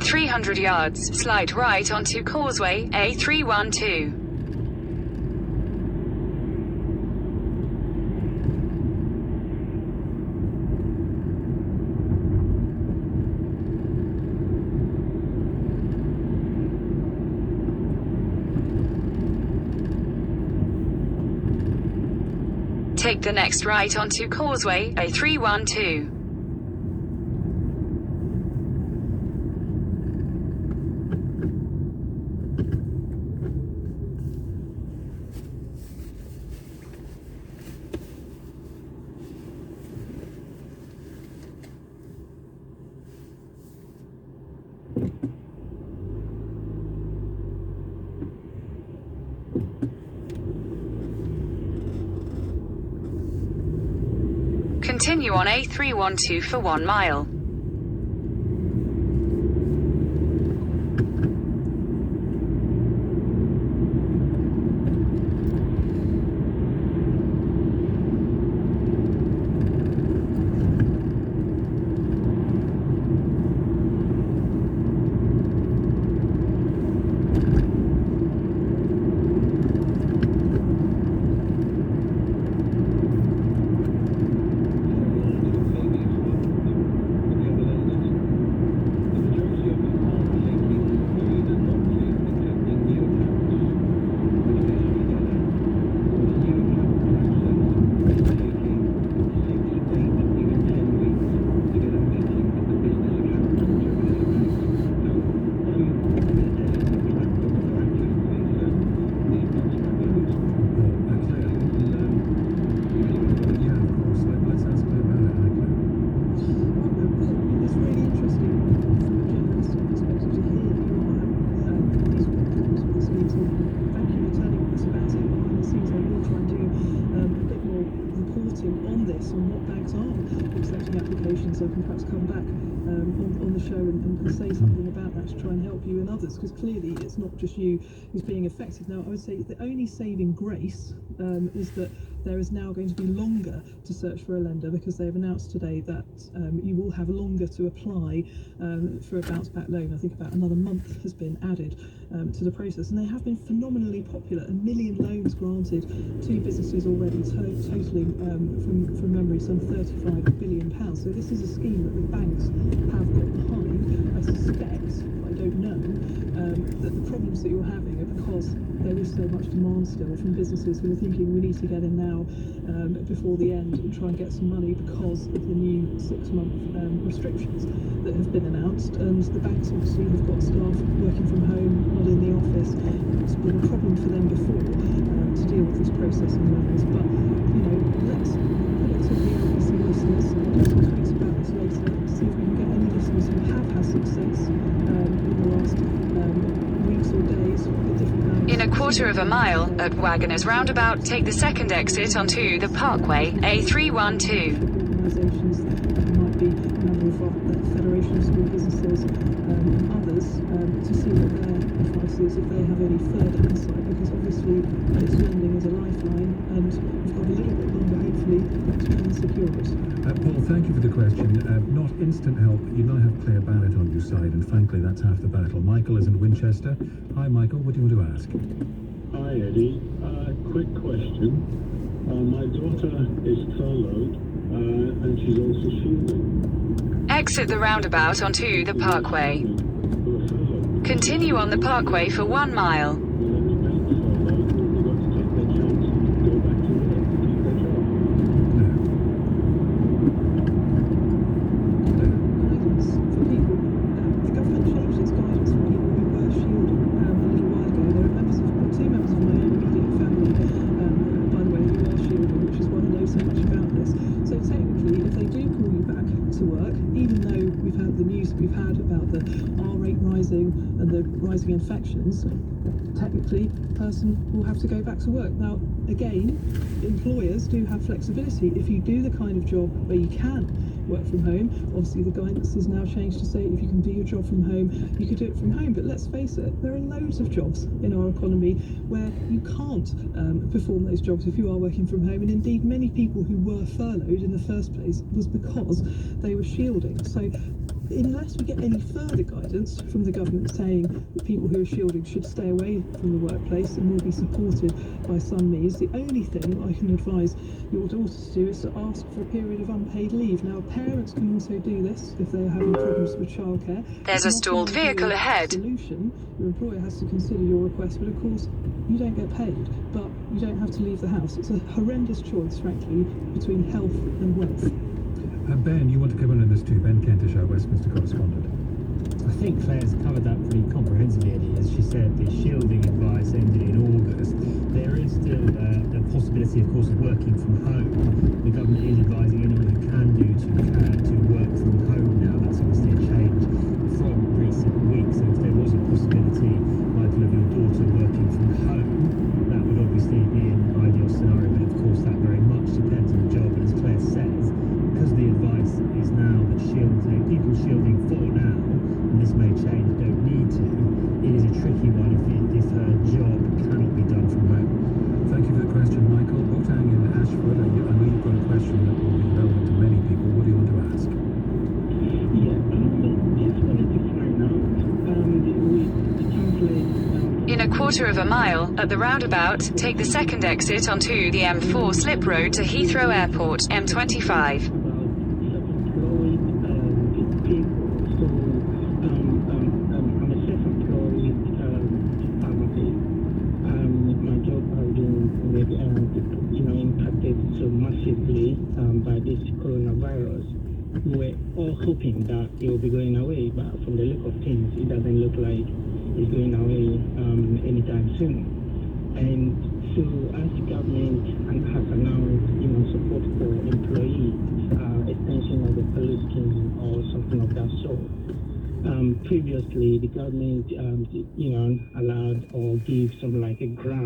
300 yards, slide right onto causeway A312. Take the next right onto causeway A312. Continue on A312 for 1 mile. Applications, I can perhaps come back on the show and say something about that to try and help you and others, because clearly it's not just you who's being affected. Now, I would say the only saving grace is that there is now going to be longer to search for a lender, because they've announced today that you will have longer to apply for a bounce back loan. I think about another month has been added to the process, and they have been phenomenally popular. 1 million loans granted to businesses already, totaling from memory some £35 billion. So this is a scheme that the banks have got behind. I suspect, I don't know, that the problems that you're having are because there is so much demand still from businesses who are thinking we need to get in now before the end and try and get some money because of the new 6-month restrictions that have been announced. And the banks obviously have got staff working from home, not in the office. It's been a problem for them before to deal with this process and levels. But, you know, let's put it to the ABC listeners. I'll do some tweets about this later, see if we can get any listeners who have had success in the last weeks or days with different banks. In a quarter of a mile, at Wagoners Roundabout, take the second exit onto the Parkway A312. Organisations, might be a number of Federation of Small Businesses and others, to see what their advice is, if they have any further insight, because obviously this lending is a lifeline and we've got a little bit longer hopefully to try and secure it. Paul, thank you for the question. Not instant help, you now have Claire Barrett on your side, and frankly that's half the battle. Michael is in Winchester. Hi Michael, what do you want to ask? Hi Eddie, quick question. My daughter is furloughed and she's also shielding. Exit the roundabout onto the Parkway. Continue on the Parkway for 1 mile. And the rising infections, technically the person will have to go back to work. Now again, employers do have flexibility. If you do the kind of job where you can work from home, obviously the guidance is now changed to say if you can do your job from home, you could do it from home. But let's face it, there are loads of jobs in our economy where you can't perform those jobs if you are working from home, and indeed many people who were furloughed in the first place was because they were shielding. So unless we get any further guidance from the government saying that people who are shielding should stay away from the workplace and will be supported by some means, the only thing I can advise your daughter to do is to ask for a period of unpaid leave. Now, parents can also do this if they're having problems with childcare. There's a stalled vehicle ahead. Solution. Your employer has to consider your request, but of course, you don't get paid, but you don't have to leave the house. It's a horrendous choice, frankly, between health and wealth. Ben, you want to come in on this too? Ben Kentish, our Westminster correspondent. I think Claire's covered that pretty comprehensively, Eddie. As she said, the shielding advice ended in August. There is still a possibility, of course, of working from home. The government is advising anyone who can do to work from home now. That's obviously a change from recent weeks. So if there was a possibility, Michael, of your daughter working from home, that would obviously be an ideal scenario. But of course, that very much depends on the job. And as Claire says, because the advice is now that people shielding for now, and this may change, don't need to, it is a tricky one if her job cannot be done from home. Thank you for the question, Michael. Botang in Ashford, I know you've got a question that will be relevant to many people. What do you want to ask? Yeah, just wanted to find out, with the template... In a quarter of a mile, at the roundabout, take the second exit onto the M4 slip road to Heathrow Airport, M25. I'm a self-employed pharmacist. My job has been impacted so massively by this coronavirus. We're all hoping that it will be going away, but from the look of things, it doesn't look like it's going away anytime soon. And so, as the government has announced, support for employees, extension of the police scheme or something of that sort. Previously, the government, allowed or gave something like a grant